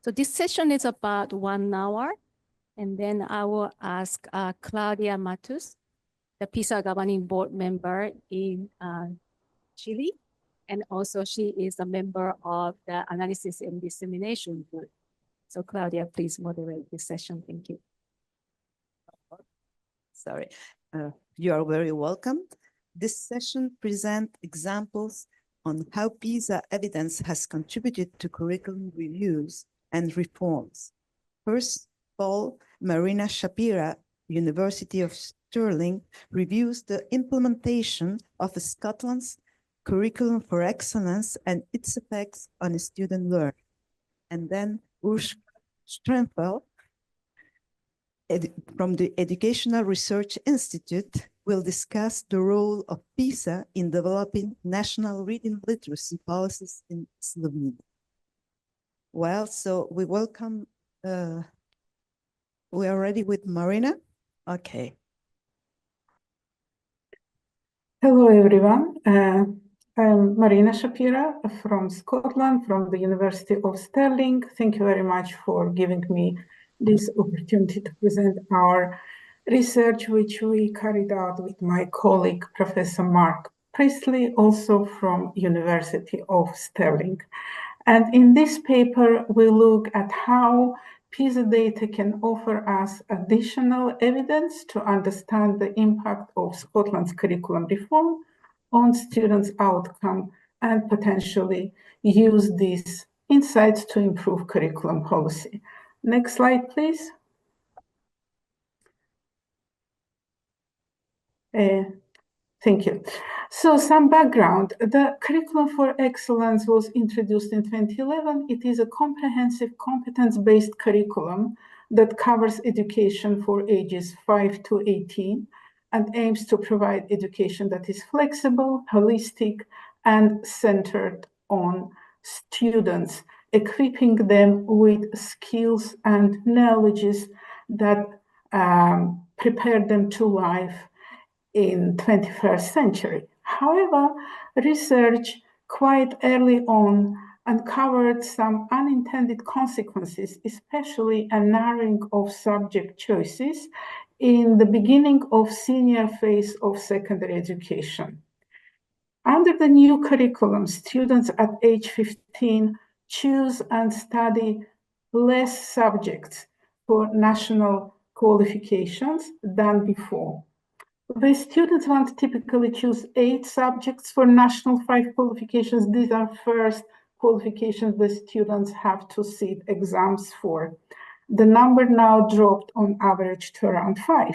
So this session is about 1 hour, and then I will ask Claudia Matus, the PISA governing board member in Chile, and also she is a member of the analysis and dissemination group. So Claudia, please moderate this session. Thank you. Sorry, you are very welcome. This session presents examples on how PISA evidence has contributed to curriculum reviews and reforms. First of all, Marina Shapira, University of Stirling, reviews the implementation of Scotland's curriculum for excellence and its effects on student learning. And then Urs Strenfeld, from the Educational Research Institute, will discuss the role of PISA in developing national reading literacy policies in Slovenia. Well, so we welcome, we are ready with Marina? Okay. Hello, everyone. I'm Marina Shapira from Scotland, from the University of Stirling. Thank you very much for giving me this opportunity to present our research, which we carried out with my colleague, Professor Mark Priestley, also from University of Stirling. And in this paper, we look at how PISA data can offer us additional evidence to understand the impact of Scotland's curriculum reform on students' outcome and potentially use these insights to improve curriculum policy. Next slide, please. Thank you. So some background. The Curriculum for Excellence was introduced in 2011. It is a comprehensive competence-based curriculum that covers education for ages 5 to 18 and aims to provide education that is flexible, holistic, and centered on students, equipping them with skills and knowledges that prepare them to life in 21st century. However, research quite early on uncovered some unintended consequences, especially a narrowing of subject choices in the beginning of senior phase of secondary education. Under the new curriculum, students at age 15 choose and study less subjects for national qualifications than before. The students want to typically choose 8 subjects for national 5 qualifications. These are first qualifications the students have to sit exams for. The number now dropped on average to around 5.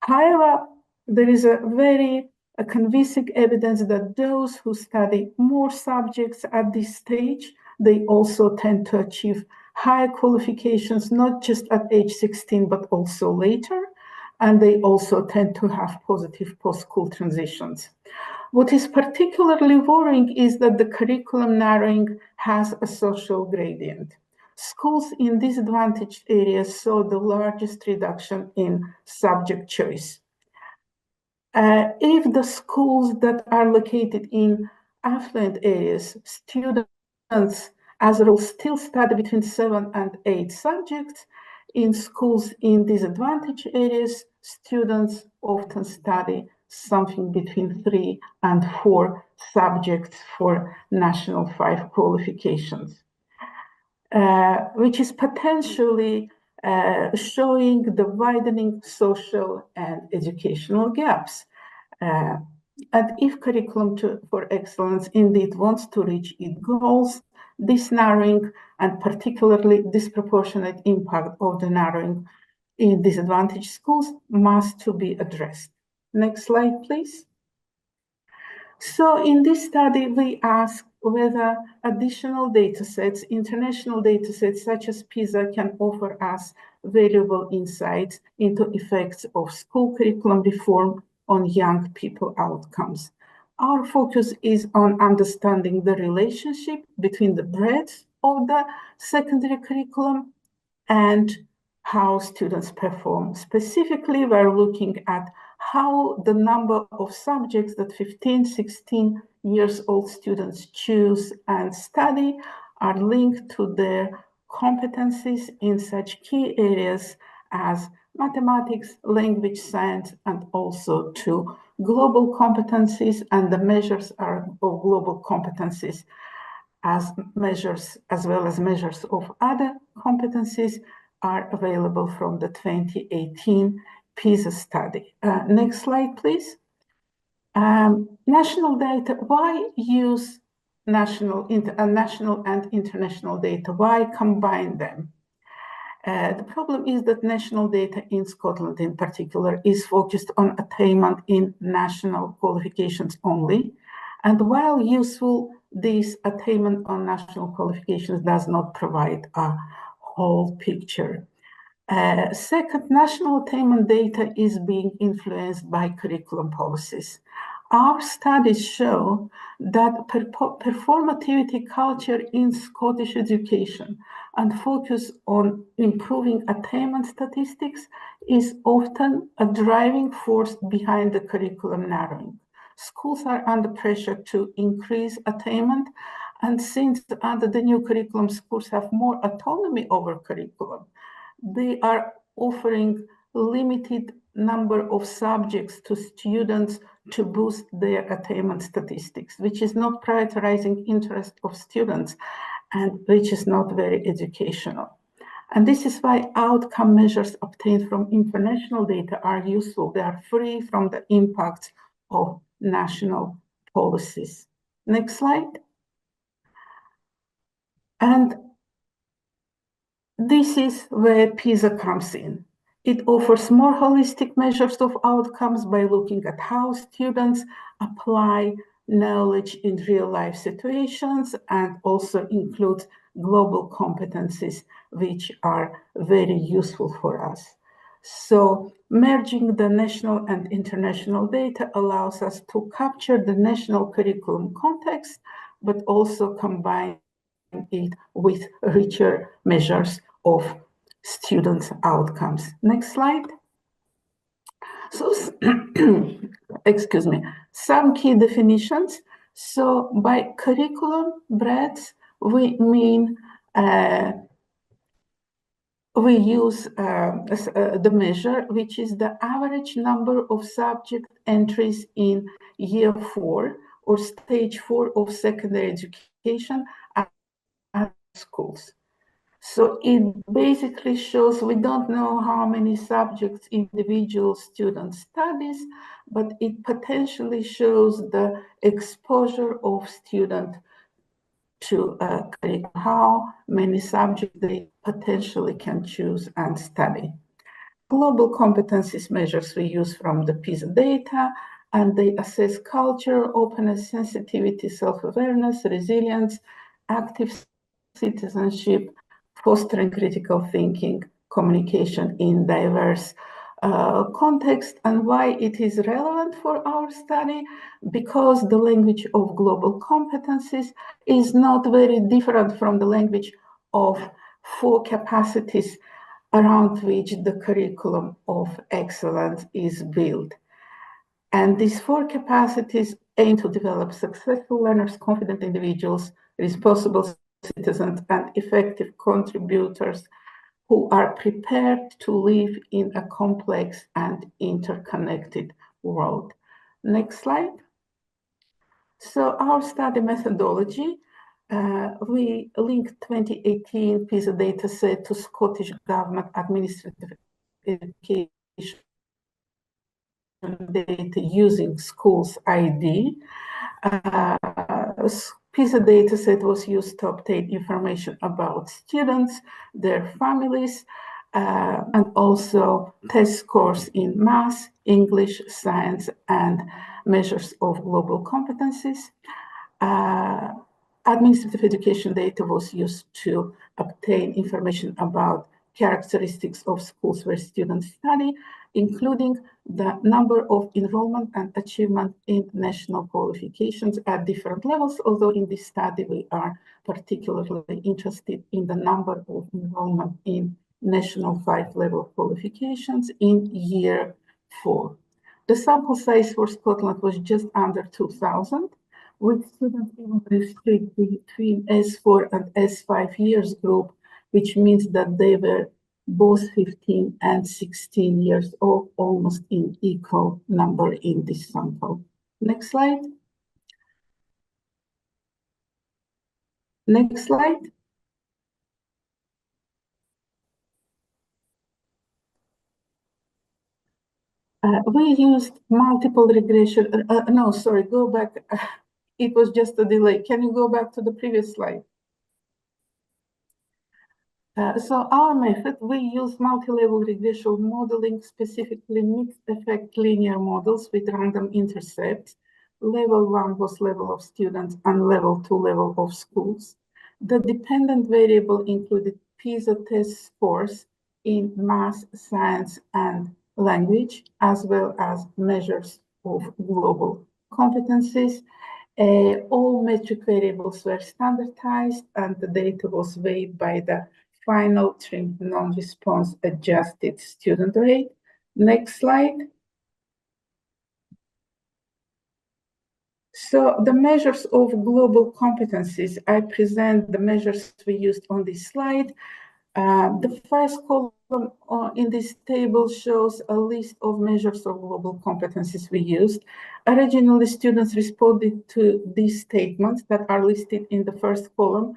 However, there is a very convincing evidence that those who study more subjects at this stage, they also tend to achieve higher qualifications, not just at age 16, but also later. And they also tend to have positive post-school transitions. What is particularly worrying is that the curriculum narrowing has a social gradient. Schools in disadvantaged areas saw the largest reduction in subject choice. If the schools that are located in affluent areas, students as a rule still study between 7 and 8 subjects. In schools in disadvantaged areas, students often study something between 3 and 4 subjects for national 5 qualifications, which is potentially showing the widening social and educational gaps. And if Curriculum for Excellence indeed wants to reach its goals, this narrowing and particularly disproportionate impact of the narrowing in disadvantaged schools must to be addressed. Next slide, please. So in this study, we asked whether additional data sets, international data sets such as PISA, can offer us valuable insights into effects of school curriculum reform on young people outcomes. Our focus is on understanding the relationship between the breadth of the secondary curriculum and how students perform. Specifically, we're looking at how the number of subjects that 15, 16 years old students choose and study are linked to their competencies in such key areas as mathematics, language science, and also to global competencies, and the measures are of global competencies as well as measures of other competencies are available from the 2018 PISA study. Next slide, please. National data, why use national and international data? Why combine them? The problem is that national data in Scotland in particular is focused on attainment in national qualifications only. And while useful, this attainment on national qualifications does not provide a whole picture. Second, national attainment data is being influenced by curriculum policies. Our studies show that performativity culture in Scottish education and focus on improving attainment statistics is often a driving force behind the curriculum narrowing. Schools are under pressure to increase attainment, and since under the new curriculum, schools have more autonomy over curriculum, they are offering limited number of subjects to students to boost their attainment statistics, which is not prioritizing interest of students and which is not very educational. And this is why outcome measures obtained from international data are useful. They are free from the impact of national policies. Next slide. And this is where PISA comes in. It offers more holistic measures of outcomes by looking at how students apply knowledge in real-life situations, and also includes global competencies, which are very useful for us. So merging the national and international data allows us to capture the national curriculum context, but also combine it with richer measures of students' outcomes. Next slide. So, excuse me, some key definitions. So by curriculum breadth, we mean we use the measure, which is the average number of subject entries in year 4 or stage 4 of secondary education at schools. So it basically shows, we don't know how many subjects individual student studies, but it potentially shows the exposure of student to how many subjects they potentially can choose and study. Global competencies measures we use from the PISA data, and they assess culture, openness, sensitivity, self-awareness, resilience, active citizenship, fostering critical thinking, communication in diverse context. And why it is relevant for our study? Because the language of global competencies is not very different from the language of 4 capacities around which the curriculum of excellence is built. And these 4 capacities aim to develop successful learners, confident individuals, responsible citizens, and effective contributors who are prepared to live in a complex and interconnected world. Next slide. So our study methodology, we linked 2018 PISA dataset to Scottish Government Administrative Education data using schools ID. PISA dataset was used to obtain information about students, their families, and also test scores in math, English, science, and measures of global competencies. Administrative education data was used to obtain information about characteristics of schools where students study, including the number of enrollment and achievement in national qualifications at different levels, although in this study we are particularly interested in the number of enrollment in national 5-level qualifications in year 4. The sample size for Scotland was just under 2,000, with students evenly split between S4 and S5 years group which means that they were both 15 and 16 years old, almost in equal number in this sample. Next slide. Next slide. We used multiple regression. No, sorry, go back. It was just a delay. Can you go back to the previous slide? So our method, we use multi-level regression modeling, specifically mixed effect linear models with random intercepts. Level 1 was level of students and level 2 level of schools. The dependent variable included PISA test scores in math, science, and language, as well as measures of global competencies. All metric variables were standardized, and the data was weighed by the final trimmed non-response adjusted student rate. Next slide. So the measures of global competencies, I present the measures we used on this slide. The first column in this table shows a list of measures of global competencies we used. Originally, students responded to these statements that are listed in the first column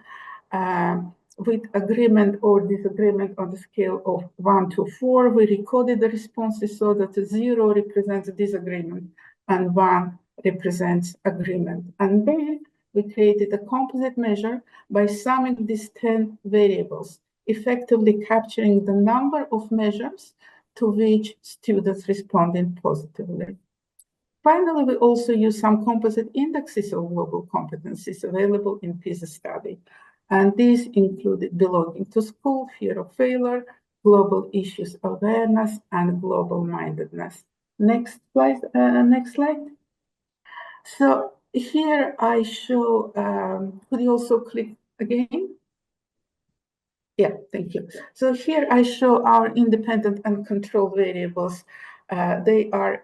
with agreement or disagreement on the scale of 1 to 4. We recorded the responses so that 0 represents disagreement and 1 represents agreement. And then we created a composite measure by summing these 10 variables, effectively capturing the number of measures to which students responded positively. Finally, we also use some composite indexes of global competencies available in PISA study. And these included belonging to school, fear of failure, global issues awareness, and global mindedness. Next slide. Next slide. So here I show, could you also click again? Yeah, thank you. So here I show our independent and control variables. They are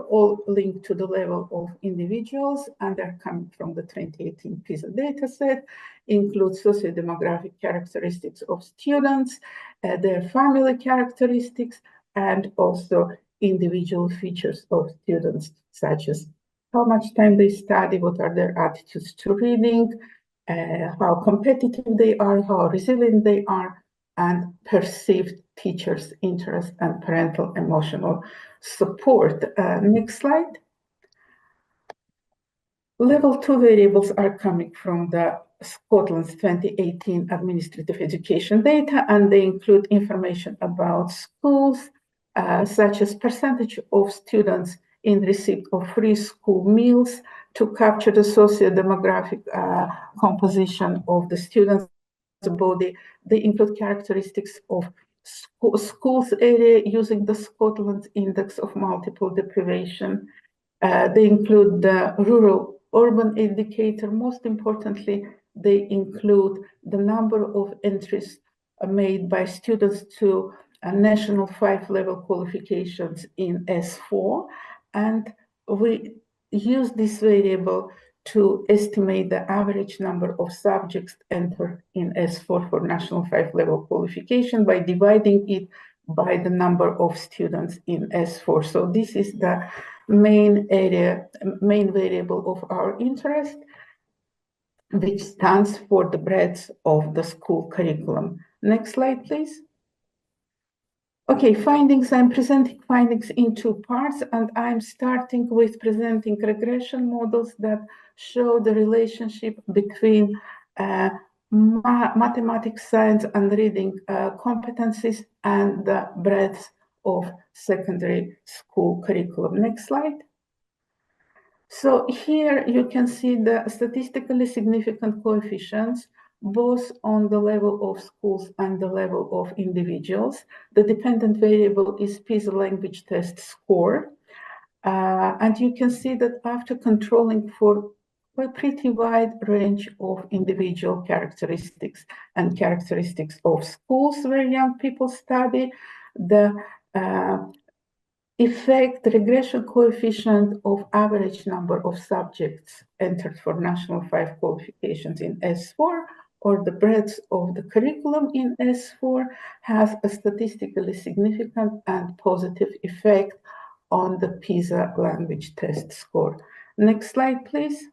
all linked to the level of individuals, and they're coming from the 2018 PISA dataset, include socio-demographic characteristics of students, their family characteristics, and also individual features of students, such as how much time they study, what are their attitudes to reading, how competitive they are, how resilient they are, and perceived teachers' interest and parental emotional support. Next slide. Level 2 variables are coming from the Scotland's 2018 administrative education data, and they include information about schools, such as percentage of students in receipt of free school meals to capture the socio-demographic composition of the students' body. They include characteristics of schools area using the Scotland Index of Multiple Deprivation. They include the rural-urban indicator. Most importantly, they include the number of entries made by students to national 5-level qualifications in S4. And we use this variable to estimate the average number of subjects entered in S4 for national 5-level qualification by dividing it by the number of students in S4. So this is the main variable of our interest, which stands for the breadth of the school curriculum. Next slide, please. Okay, findings. I'm presenting findings in 2 parts, and I'm starting with presenting regression models that show the relationship between mathematics, science, and reading competencies and the breadth of secondary school curriculum. Next slide. So here you can see the statistically significant coefficients, both on the level of schools and the level of individuals. The dependent variable is PISA language test score. And you can see that after controlling for a pretty wide range of individual characteristics and characteristics of schools where young people study, the effect regression coefficient of average number of subjects entered for national 5 qualifications in S4 or the breadth of the curriculum in S4 has a statistically significant and positive effect on the PISA language test score. Next slide, please.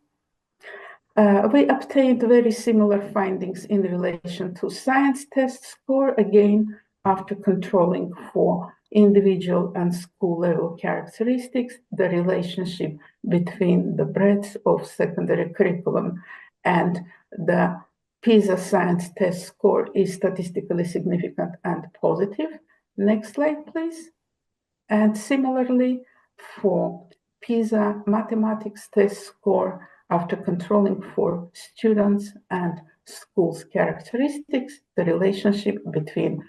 We obtained very similar findings in relation to science test score, again, after controlling for individual and school level characteristics, the relationship between the breadth of secondary curriculum and the PISA science test score is statistically significant and positive. Next slide, please. And similarly, for PISA mathematics test score, after controlling for students and schools' characteristics, the relationship between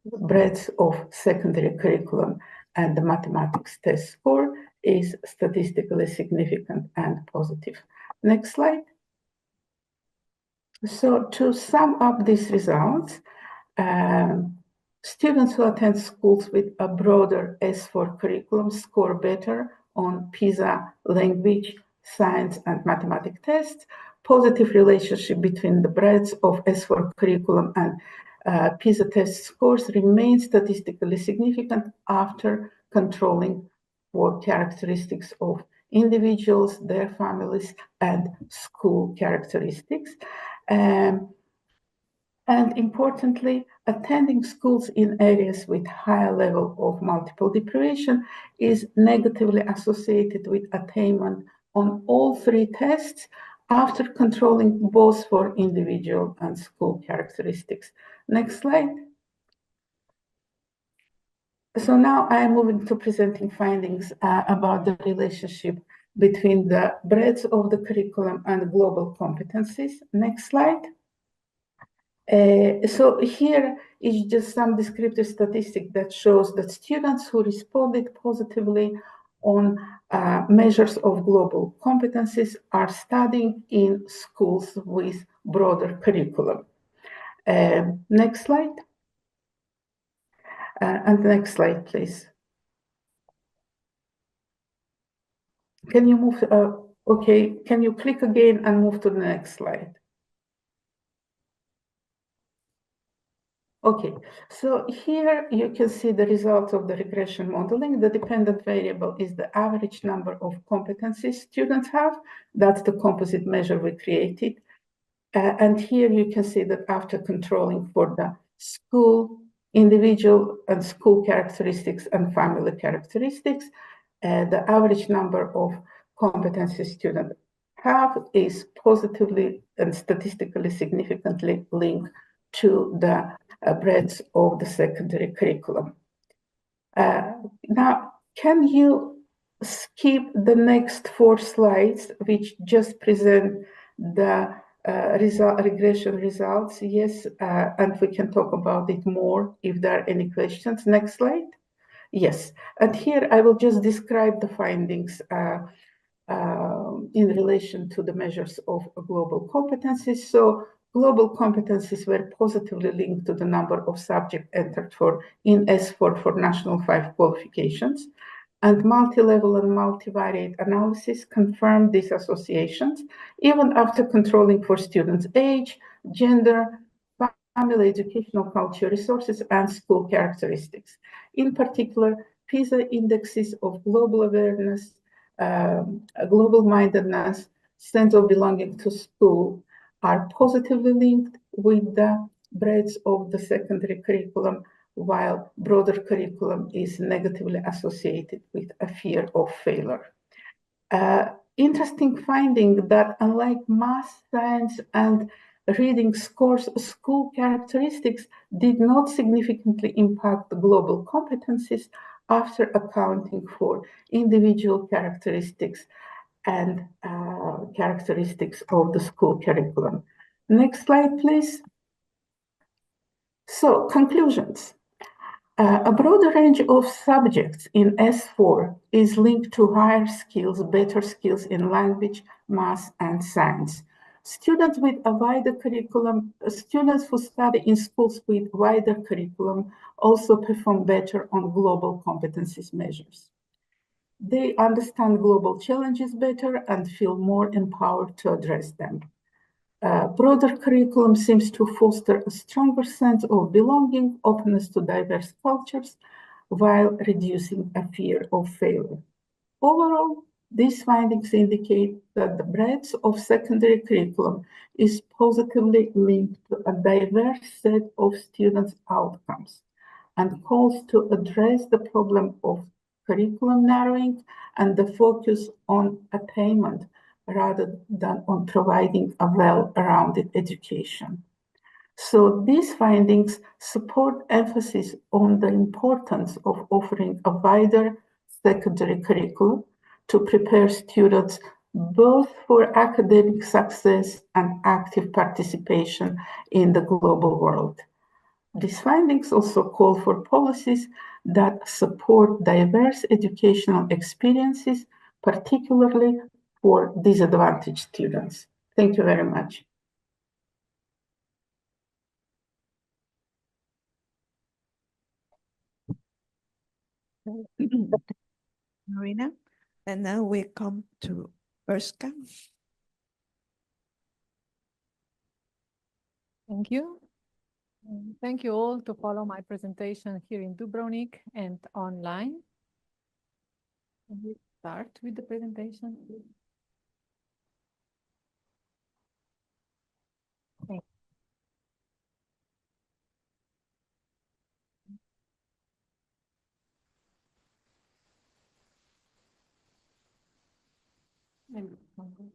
breadth of secondary curriculum and the mathematics test score is statistically significant and positive. Next slide. So to sum up these results, students who attend schools with a broader S4 curriculum score better on PISA language, science, and mathematics tests. Positive relationship between the breadth of S4 curriculum and PISA test scores remain statistically significant after controlling for characteristics of individuals, their families, and school characteristics. And importantly, attending schools in areas with higher level of multiple deprivation is negatively associated with attainment on all three tests after controlling both for individual and school characteristics. Next slide. So now I am moving to presenting findings about the relationship between the breadth of the curriculum and global competencies. Next slide. So here is just some descriptive statistic that shows that students who responded positively on measures of global competencies are studying in schools with broader curriculum. Next slide. And next slide, please. Can you move? Okay, can you click again and move to the next slide? Okay, so here you can see the results of the regression modeling. The dependent variable is the average number of competencies students have. That's the composite measure we created. And here you can see that after controlling for the school, individual and school characteristics and family characteristics, the average number of competencies students have is positively and statistically significantly linked to the breadth of the secondary curriculum. Now, can you skip the next 4 slides, which just present the regression results? Yes, and we can talk about it more if there are any questions. Next slide. Yes, and here I will just describe the findings in relation to the measures of global competencies. So global competencies were positively linked to the number of subjects entered in S4 for national 5 qualifications. And multi-level and multivariate analysis confirmed these associations, even after controlling for students' age, gender, family, educational culture, resources, and school characteristics. In particular, PISA indexes of global awareness, global mindedness, sense of belonging to school are positively linked with the breadth of the secondary curriculum, while broader curriculum is negatively associated with a fear of failure. Interesting finding that unlike math, science, and reading scores, school characteristics did not significantly impact the global competencies after accounting for individual characteristics and characteristics of the school curriculum. Next slide, please. So, conclusions. A broader range of subjects in S4 is linked to higher skills, better skills in language, math, and science. Students with a wider curriculum, students who study in schools with wider curriculum also perform better on global competencies measures. They understand global challenges better and feel more empowered to address them. Broader curriculum seems to foster a stronger sense of belonging, openness to diverse cultures, while reducing a fear of failure. Overall, these findings indicate that the breadth of secondary curriculum is positively linked to a diverse set of students' outcomes and calls to address the problem of curriculum narrowing and the focus on attainment rather than on providing a well-rounded education. So these findings support emphasis on the importance of offering a wider secondary curriculum to prepare students both for academic success and active participation in the global world. These findings also call for policies that support diverse educational experiences, particularly for disadvantaged students. Thank you very much. Marina. And now we come to Erska. Thank you. Thank you all to follow my presentation here in Dubrovnik and online. Can we start with the presentation, please? Thank you.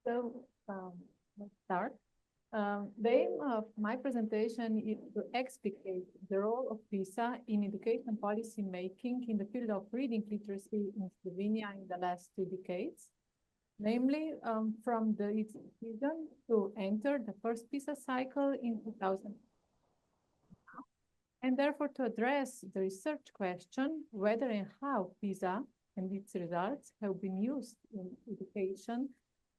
So let's start. The aim of my presentation is to explicate the role of PISA in education policy making in the field of reading literacy in Slovenia in the last 2 decades, namely from its decision to enter the first PISA cycle in 2000. And therefore to address the research question whether and how PISA and its results have been used in education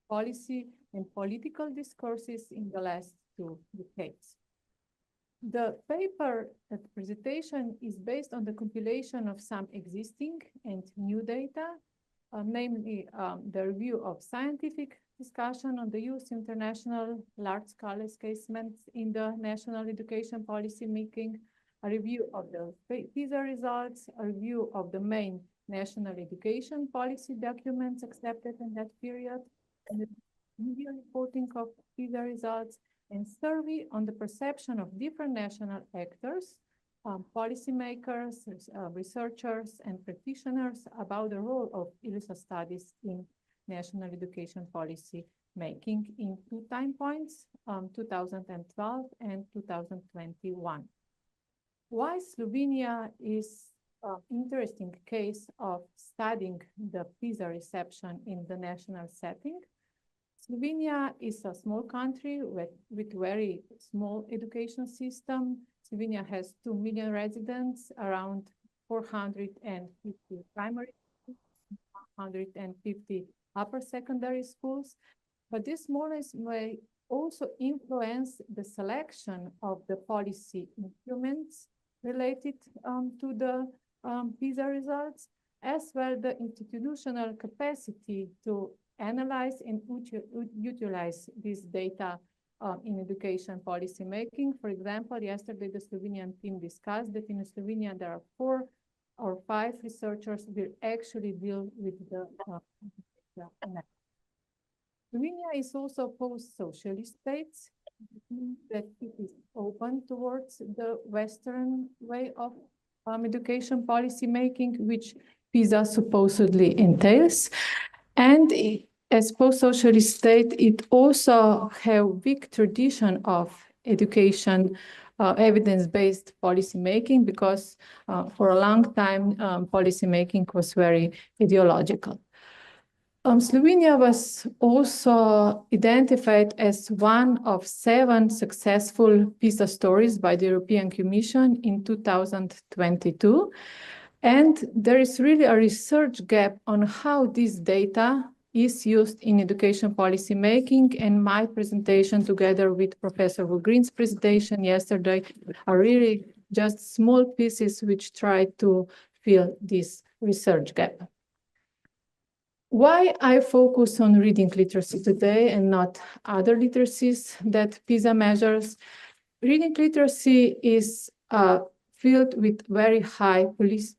policy and political discourses in the last 2 decades. The paper presentation is based on the compilation of some existing and new data, namely the review of scientific discussion on the use of international large-scale assessments in the national education policy making, a review of the PISA results, a review of the main national education policy documents accepted in that period, and the media reporting of PISA results, and survey on the perception of different national actors, policymakers, researchers, and practitioners about the role of ILSA studies in national education policy making in 2 time points, 2012 and 2021. Why Slovenia is an interesting case of studying the PISA reception in the national setting? Slovenia is a small country with very small education system. Slovenia has 2 million residents, around 450 primary schools, 150 upper secondary schools. But this smallness may also influence the selection of the policy instruments related to the PISA results, as well the institutional capacity to analyze and utilize this data in education policy making. For example, yesterday the Slovenian team discussed that in Slovenia there are 4 or 5 researchers who will actually deal with the Slovenia is also a post-socialist state, that it is open towards the Western way of education policy making, which PISA supposedly entails. And as post-socialist state, it also have big tradition of education evidence-based policy making, because for a long time policy making was very ideological. Slovenia was also identified as one of 7 successful PISA stories by the European Commission in 2022. And there is really a research gap on how this data is used in education policy making, and my presentation together with Professor Green's presentation yesterday are really just small pieces which try to fill this research gap. Why I focus on reading literacy today and not other literacies that PISA measures? Reading literacy is a field with very high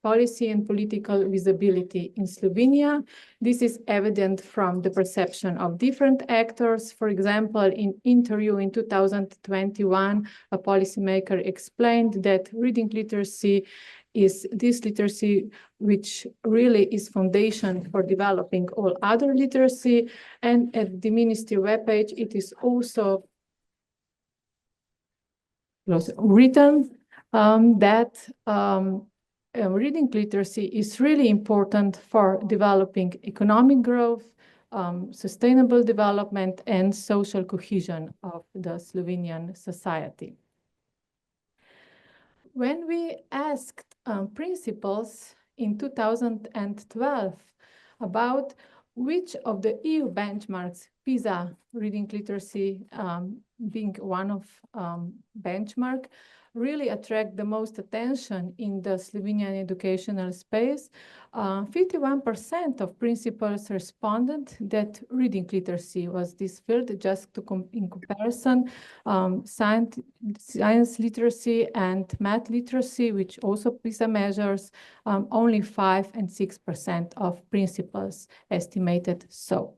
policy and political visibility in Slovenia. This is evident from the perception of different actors. For example, in interview in 2021, a policymaker explained that reading literacy is this literacy which really is foundation for developing all other literacy. And at the ministry webpage, it is also written that reading literacy is really important for developing economic growth, sustainable development, and social cohesion of the Slovenian society. When we asked principals in 2012 about which of the EU benchmarks, PISA reading literacy being one of benchmark, really attract the most attention in the Slovenian educational space, 51% of principals responded that reading literacy was this field. Just to in comparison, science literacy and math literacy, which also PISA measures, only 5 and 6% of principals estimated so.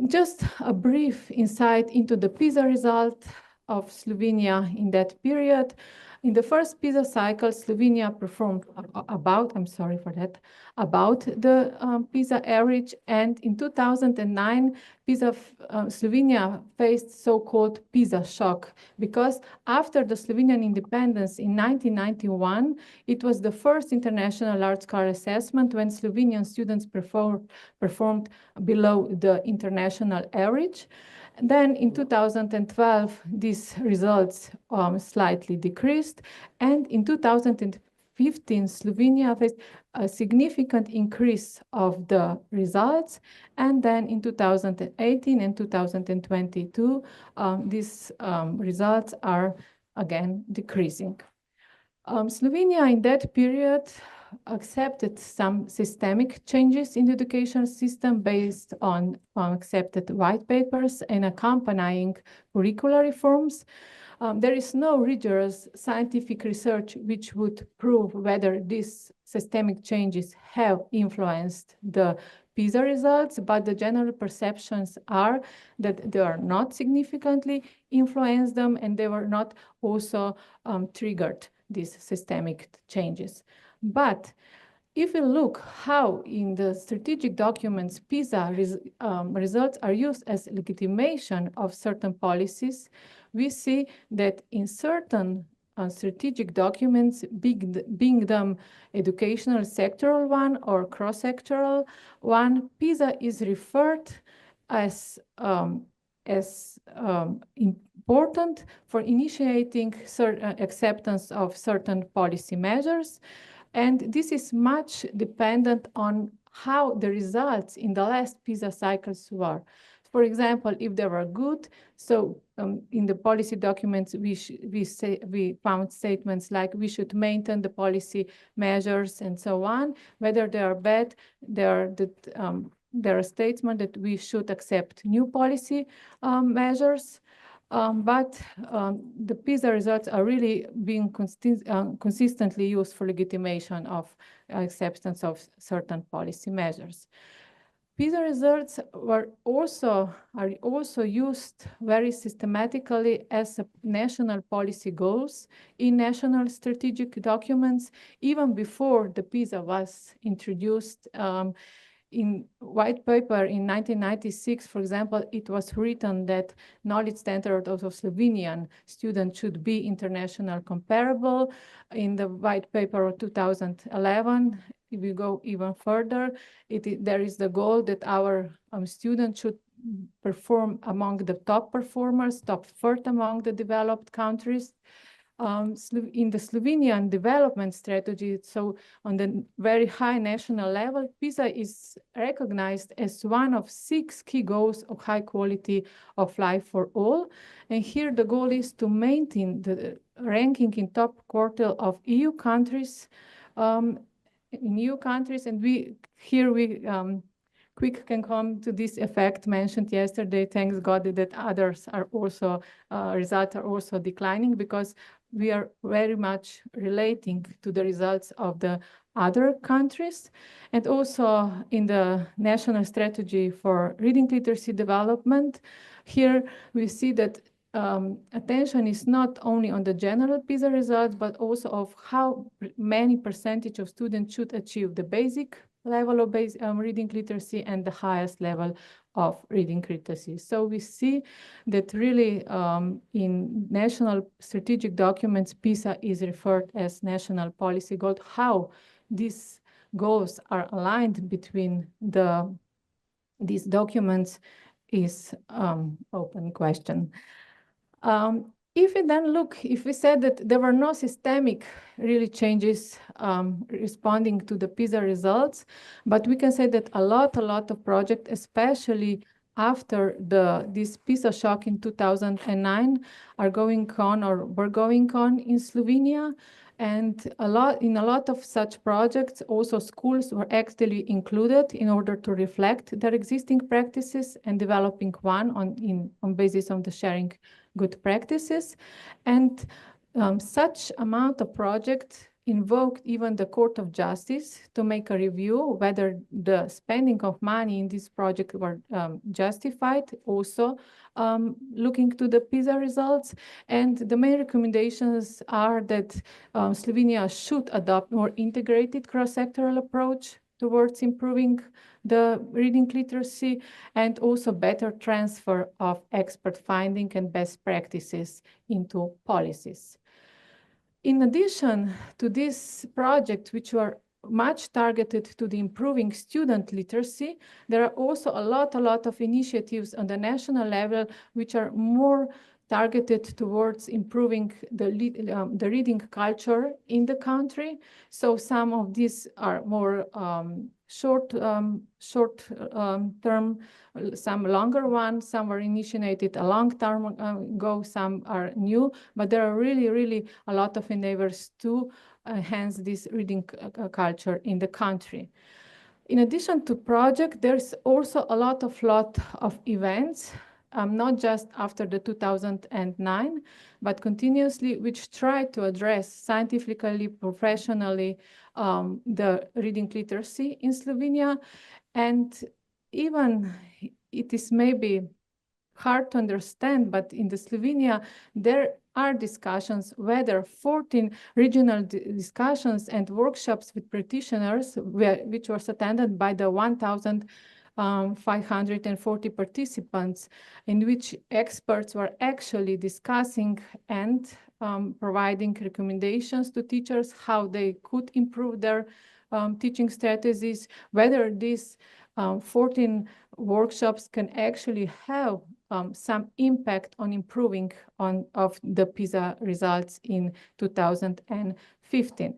Just a brief insight into the PISA result of Slovenia in that period. In the first PISA cycle, Slovenia performed about the PISA average, and in 2009, Slovenia faced so-called PISA shock, because after the Slovenian independence in 1991, it was the first international large-scale assessment when Slovenian students performed below the international average. Then in 2012, these results slightly decreased. And in 2015, Slovenia faced a significant increase of the results. And then in 2018 and 2022, these results are again decreasing. Slovenia in that period accepted some systemic changes in the education system based on accepted white papers and accompanying curricular reforms. There is no rigorous scientific research which would prove whether these systemic changes have influenced the PISA results, but the general perceptions are that they are not significantly influenced them, and they were not also triggered these systemic changes. But if we look how in the strategic documents PISA results are used as legitimation of certain policies, we see that in certain strategic documents, being them educational sectoral one or cross-sectoral one, PISA is referred as important for initiating acceptance of certain policy measures. And this is much dependent on how the results in the last PISA cycles were. For example, if they were good, so in the policy documents, we found statements like we should maintain the policy measures and so on. Whether they are bad, there are statements that we should accept new policy measures. But the PISA results are really being consistently used for legitimation of acceptance of certain policy measures. PISA results are also used very systematically as national policy goals in national strategic documents, even before the PISA was introduced. In white paper in 1996, for example, it was written that knowledge standard of Slovenian students should be international comparable. In the white paper of 2011, if we go even further, there is the goal that our students should perform among the top performers, top third among the developed countries. In the Slovenian development strategy, so on the very high national level, PISA is recognized as one of 6 key goals of high quality of life for all. And here the goal is to maintain the ranking in top quartile of EU countries, and we here we quick can come to this effect mentioned yesterday. Thanks God that others are also, results are also declining, because we are very much relating to the results of the other countries. And also in the National Strategy for Reading Literacy Development, here we see that attention is not only on the general PISA results, but also of how many percentage of students should achieve the basic level of reading literacy and the highest level of reading literacy. So we see that really in national strategic documents, PISA is referred as national policy goal. How these goals are aligned between these documents is open question. If we then look, if we said that there were no systemic really changes responding to the PISA results, but we can say that a lot of projects, especially after this PISA shock in 2009, are going on or were going on in Slovenia. And in a lot of such projects, also schools were actually included in order to reflect their existing practices and developing one on basis of the sharing good practices. And such amount of projects invoked even the Court of Justice to make a review whether the spending of money in this project were justified, also looking to the PISA results. And the main recommendations are that Slovenia should adopt more integrated cross-sectoral approach towards improving the reading literacy, and also better transfer of expert finding and best practices into policies. In addition to this project, which were much targeted to the improving student literacy, there are also a lot of initiatives on the national level which are more targeted towards improving the reading culture in the country. So some of these are more short term, some longer ones, some were initiated a long time ago, some are new, but there are really a lot of endeavors to enhance this reading culture in the country. In addition to project, there's also a lot of events, not just after the 2009, but continuously, which try to address scientifically, professionally, the reading literacy in Slovenia. And even it is maybe hard to understand, but in the Slovenia, there are discussions whether 14 regional discussions and workshops with practitioners, which was attended by the 1,540 participants, in which experts were actually discussing and providing recommendations to teachers how they could improve their teaching strategies, whether these 14 workshops can actually have some impact on improving of the PISA results in 2015.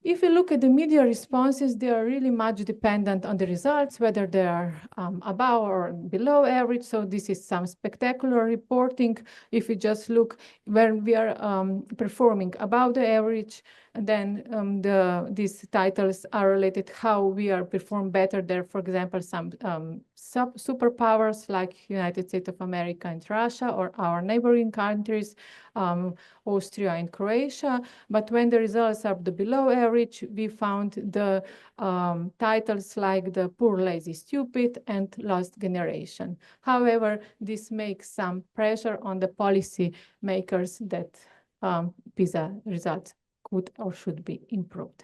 If you look at the media responses, they are really much dependent on the results, whether they are above or below average. So this is some spectacular reporting. If you just look where we are performing above the average, then these titles are related how we are perform better there. For example, some superpowers like United States of America and Russia, or our neighboring countries, Austria and Croatia. But when the results are the below average, we found the titles like The Poor, Lazy, Stupid and Lost Generation. However, this makes some pressure on the policy makers that PISA results could or should be improved.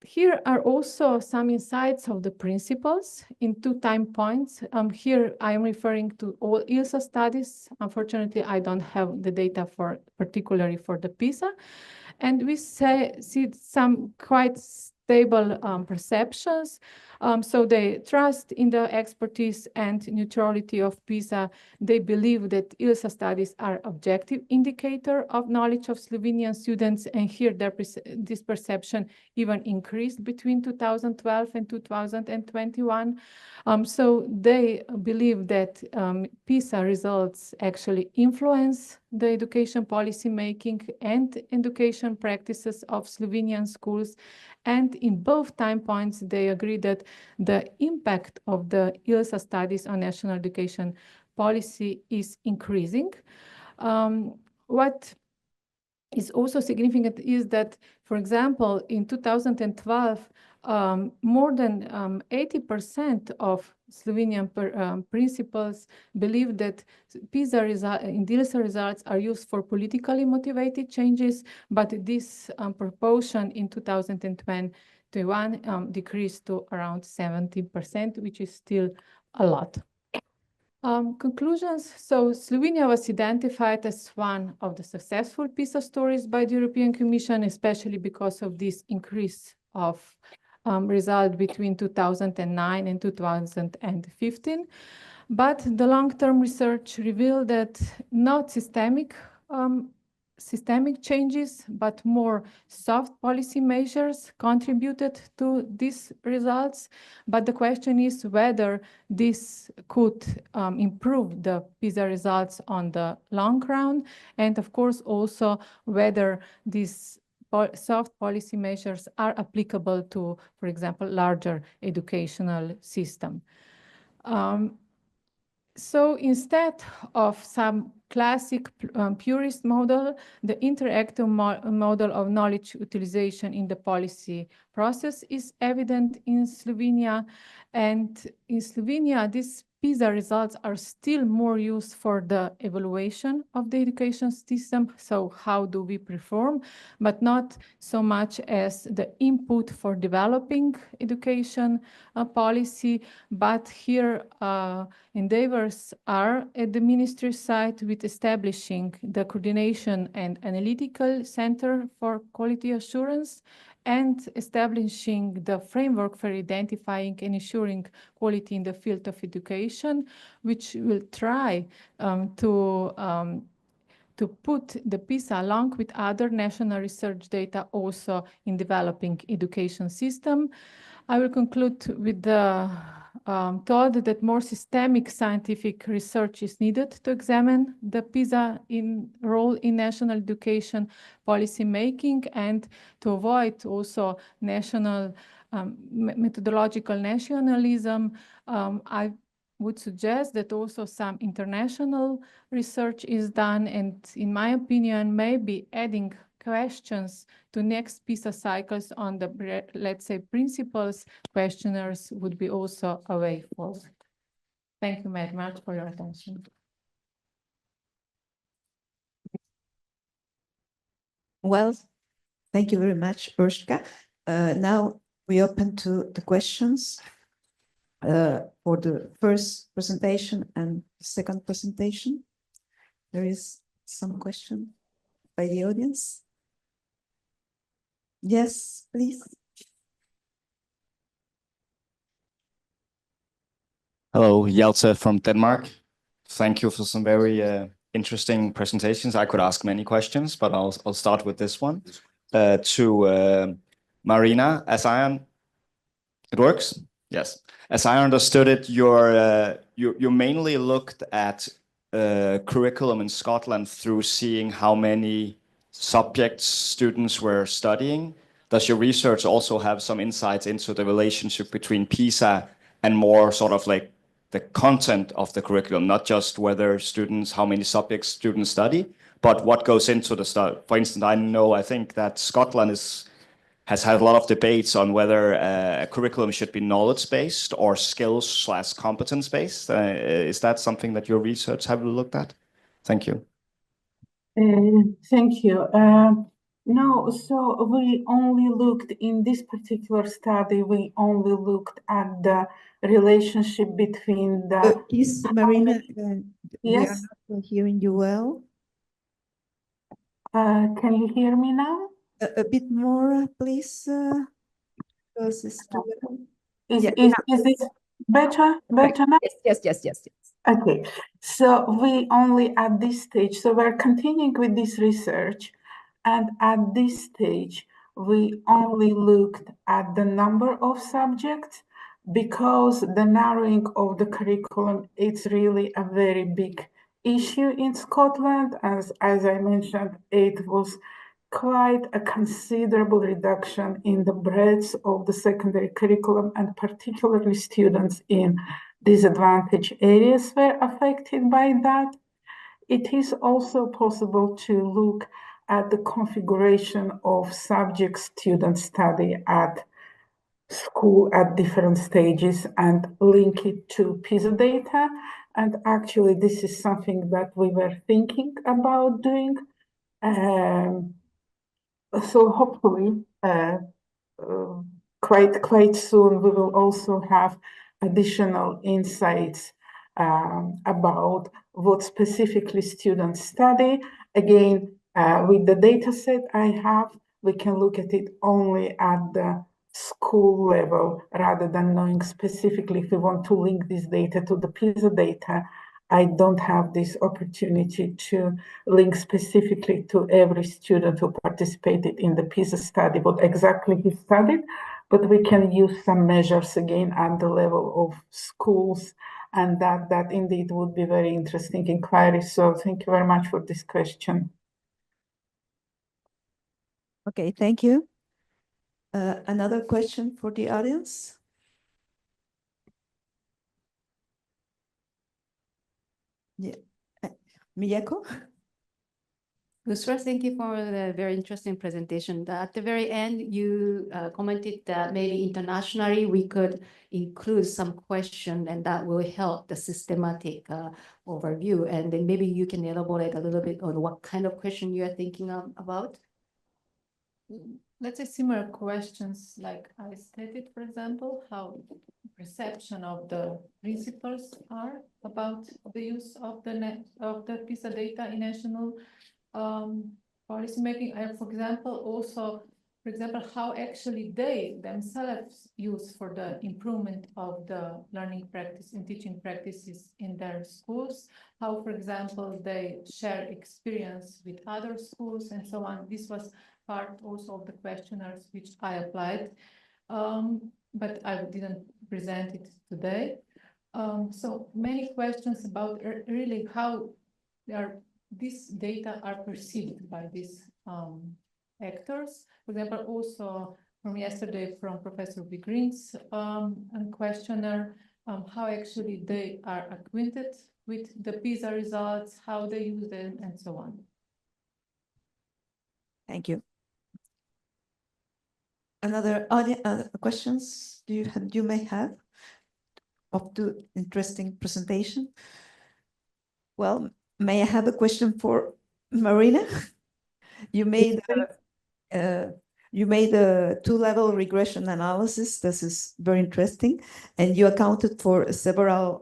Here are also some insights of the principles in 2 time points. Here I am referring to all ILSA studies. Unfortunately, I don't have the data particularly for the PISA. And we see some quite stable perceptions. So they trust in the expertise and neutrality of PISA. They believe that ILSA studies are objective indicator of knowledge of Slovenian students. And here this perception even increased between 2012 and 2021. So they believe that PISA results actually influence the education policy making and education practices of Slovenian schools. And in both time points, they agree that the impact of the ILSA studies on national education policy is increasing. What is also significant is that, for example, in 2012, more than 80% of Slovenian principals believe that PISA results are used for politically motivated changes, but this proportion in 2021 decreased to around 70%, which is still a lot. Conclusions. So Slovenia was identified as one of the successful PISA stories by the European Commission, especially because of this increase of result between 2009 and 2015. But the long-term research revealed that not systemic changes, but more soft policy measures contributed to these results. But the question is whether this could improve the PISA results on the long run, and of course also whether these soft policy measures are applicable to, for example, larger educational system. So instead of some classic purist model, the interactive model of knowledge utilization in the policy process is evident in Slovenia. And in Slovenia, these PISA results are still more used for the evaluation of the education system. So how do we perform, but not so much as the input for developing education policy. But here endeavors are at the ministry side with establishing the coordination and analytical center for quality assurance and establishing the framework for identifying and ensuring quality in the field of education, which will try to put the PISA along with other national research data also in developing education system. I will conclude with the thought that more systemic scientific research is needed to examine the PISA role in national education policy making and to avoid also national methodological nationalism. I would suggest that also some international research is done, and in my opinion, maybe adding questions to next PISA cycles on the, let's say, principles questionnaires would be also a way forward. Thank you very much for your attention. Well, thank you very much, Urshka. Now we open to the questions for the first presentation and the second presentation. There is some question by the audience. Yes, please. Hello, Jelte from Denmark. Thank you for some very interesting presentations. I could ask many questions, but I'll start with this one. To Marina, it works? Yes. As I understood it, you mainly looked at curriculum in Scotland through seeing how many subjects students were studying. Does your research also have some insights into the relationship between PISA and more sort of like the content of the curriculum, not just how many subjects students study, but what goes into the study? For instance, I think that Scotland has had a lot of debates on whether a curriculum should be knowledge-based or skills/competence-based. Is that something that your research have looked at? Thank you. Thank you. No, so we only looked in this particular study, we only looked at the relationship between the... Yes, Marina, we are Yes. not hearing you well. Can you hear me now? A bit more, please, because it's too loud. Is Yeah, this better now? Yes. Okay, so we only at this stage, so we're continuing with this research, and at this stage, we only looked at the number of subjects because the narrowing of the curriculum, it's really a very big issue in Scotland. As I mentioned, it was quite a considerable reduction in the breadth of the secondary curriculum, and particularly students in disadvantaged areas were affected by that. It is also possible to look at the configuration of subjects students study at school at different stages and link it to PISA data. And actually, this is something that we were thinking about doing. So hopefully, quite soon, we will also have additional insights about what specifically students study. Again, with the data set I have, we can look at it only at the school level rather than knowing specifically if we want to link this data to the PISA data. I don't have this opportunity to link specifically to every student who participated in the PISA study, what exactly he studied, but we can use some measures again at the level of schools, and that indeed would be very interesting inquiry. So thank you very much for this question. Okay, thank you. Another question for the audience? Yeah, Miyako? Usra, thank you for the very interesting presentation. At the very end, you commented that maybe internationally we could include some question and that will help the systematic overview. And then maybe you can elaborate a little bit on what kind of question you are thinking about. Let's say similar questions like I stated, for example, how perception of the principals are about the use of the PISA data in national policy making. And for example, also, for example, how actually they themselves use for the improvement of the learning practice and teaching practices in their schools, how, for example, they share experience with other schools and so on. This was part also of the questionnaires which I applied, but I didn't present it today. So many questions about really how these data are perceived by these actors. For example, also from yesterday from Professor B. Green's questionnaire, how actually they are acquainted with the PISA results, how they use them, and so on. Thank you. Another questions you may have of the interesting presentation? Well, may I have a question for Marina? You made a two-level regression analysis. This is very interesting, and you accounted for several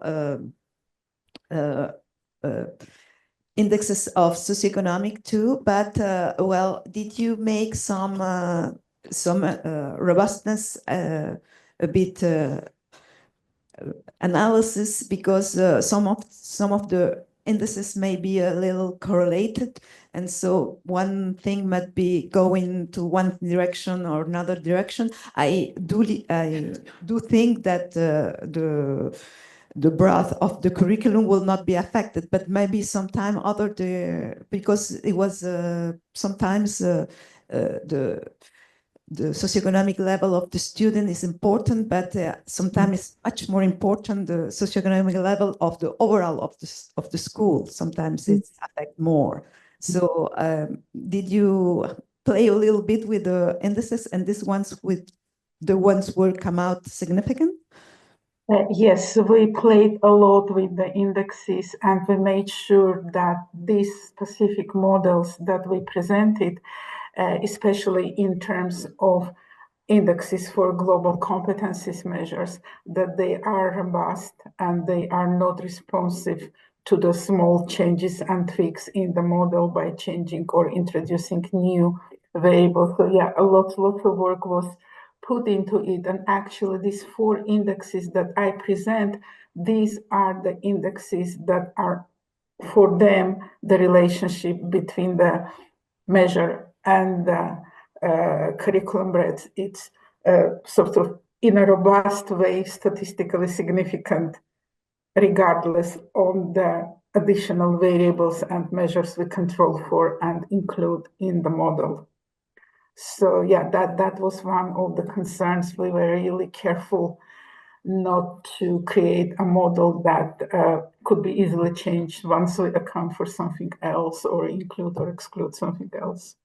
indexes of socioeconomic too. But well, did you make some robustness a bit analysis, because some of the indices may be a little correlated, and so one thing might be going to one direction or another direction. I do think that the breadth of the curriculum will not be affected, but maybe sometime because it was sometimes the socioeconomic level of the student is important, but sometimes it's much more important the socioeconomic level of the overall of the school. Sometimes it's affect more. So did you play a little bit with the indices, and these ones with the ones will come out significant? Yes, we played a lot with the indexes, and we made sure that these specific models that we presented, especially in terms of indexes for global competencies measures, that they are robust and they are not responsive to the small changes and tweaks in the model by changing or introducing new variables. So yeah, lots of work was put into it. And actually these 4 indexes that I present, these are the indexes that are, for them, the relationship between the measure and the curriculum breadth. It's sort of in a robust way statistically significant, regardless of the additional variables and measures we control for and include in the model. So yeah, that was one of the concerns. We were really careful not to create a model that could be easily changed once we account for something else or include or exclude something else.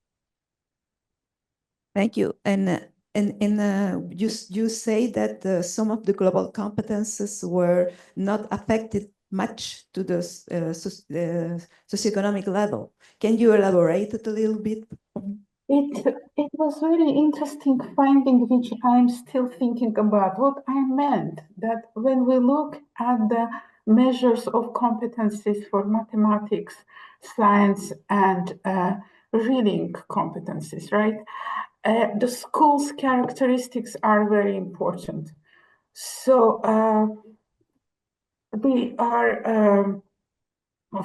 Thank you. And you say that some of the global competences were not affected much to the socioeconomic level. Can you elaborate it a little bit? It was very interesting finding, which I'm still thinking about. What I meant that when we look at the measures of competencies for mathematics, science, and reading competencies, right? The school's characteristics are very important. So we are,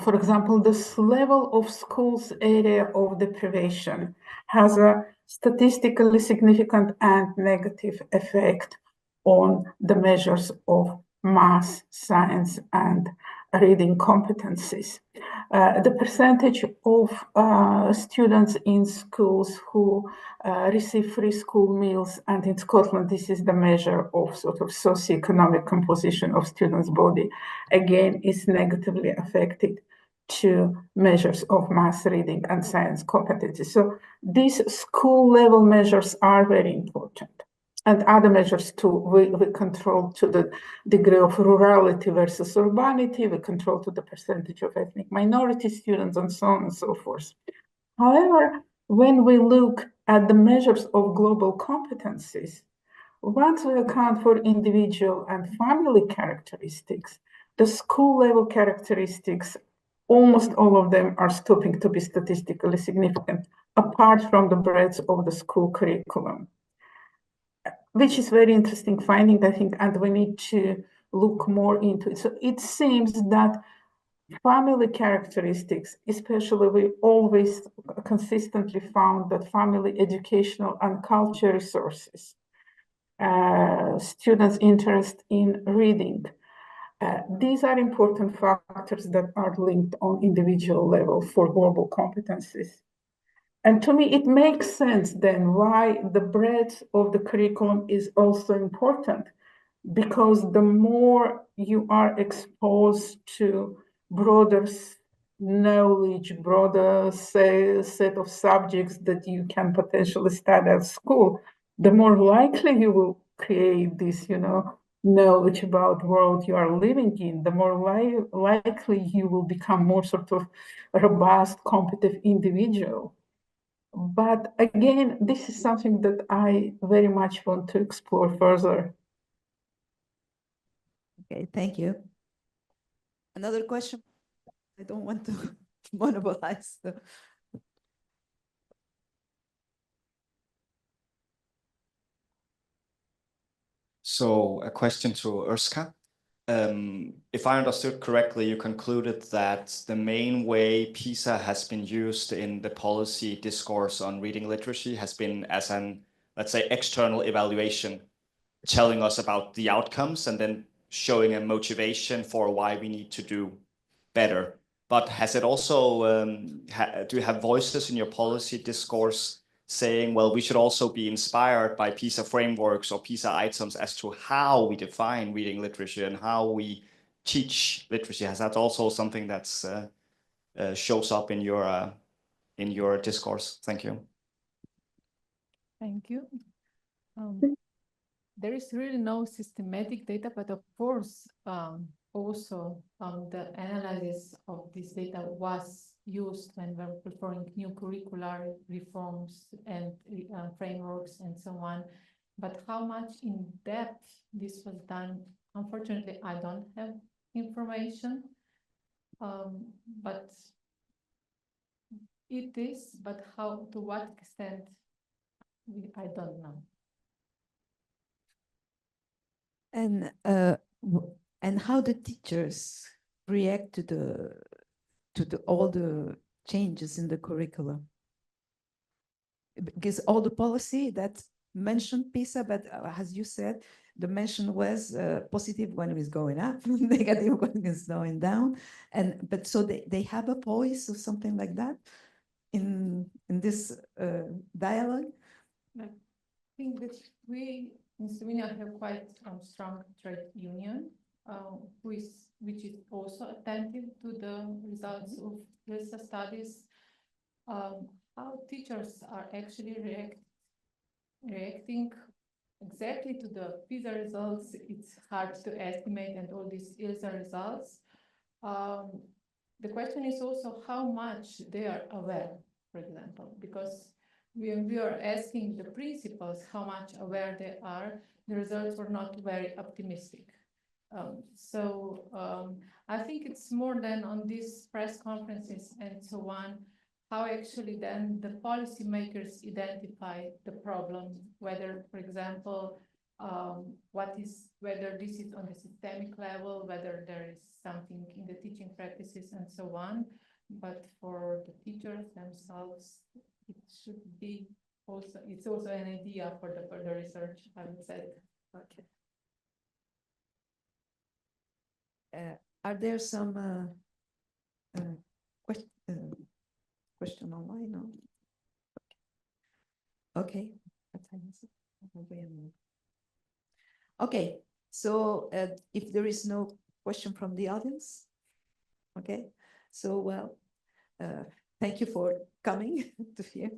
for example, this level of schools area of deprivation has a statistically significant and negative effect on the measures of math, science, and reading competencies. The percentage of students in schools who receive free school meals, and in Scotland, this is the measure of sort of socioeconomic composition of students' body, again, is negatively affected to measures of math, reading, and science competencies. So these school level measures are very important. And other measures too, we control to the degree of rurality versus urbanity, we control to the percentage of ethnic minority students, and so on and so forth. However, when we look at the measures of global competencies, once we account for individual and family characteristics, the school level characteristics, almost all of them are stopping to be statistically significant, apart from the breadth of the school curriculum, which is very interesting finding, I think, and we need to look more into it. So it seems that family characteristics, especially, we always consistently found that family educational and culture resources, students' interest in reading, these are important factors that are linked on individual level for global competencies. And to me, it makes sense then why the breadth of the curriculum is also important, because the more you are exposed to broader knowledge, broader set of subjects that you can potentially study at school, the more likely you will create this, knowledge about the world you are living in, the more likely you will become more sort of robust, competent individual. But again, this is something that I very much want to explore further. Okay, thank you. Another question. I don't want to monopolize. So a question to Urska. If I understood correctly, you concluded that the main way PISA has been used in the policy discourse on reading literacy has been as an, let's say, external evaluation, telling us about the outcomes and then showing a motivation for why we need to do better. But has it also, do you have voices in your policy discourse saying, well, we should also be inspired by PISA frameworks or PISA items as to how we define reading literature and how we teach literacy? Has that also something that's shows up in your discourse? Thank you. Thank you. There is really no systematic data, but of course, also the analysis of this data was used when we're performing new curricular reforms and frameworks and so on. But how much in depth this was done, unfortunately, I don't have information. But it is, but how, to what extent, I don't know. And how the teachers react to all the changes in the curriculum? Because all the policy that mentioned PISA, but as you said, the mention was positive when it was going up, negative when it's going down, but so they have a voice or something like that in this dialogue. I think that we in Slovenia have quite a strong trade union, which is also attentive to the results of PISA studies. How teachers are actually reacting exactly to the PISA results, it's hard to estimate, and all these PISA results. The question is also how much they are aware, for example, because when we are asking the principals how much aware they are, the results were not very optimistic. I think it's more than on these press conferences and so on, how actually then the policymakers identify the problem, whether, for example, whether this is on the systemic level, whether there is something in the teaching practices and so on. But for the teachers themselves, it should be also, it's also an idea for the further research, I would say. Okay. Are there some question online? No? Okay. Okay, so if there is no question from the audience, okay, so well, thank you for coming to here.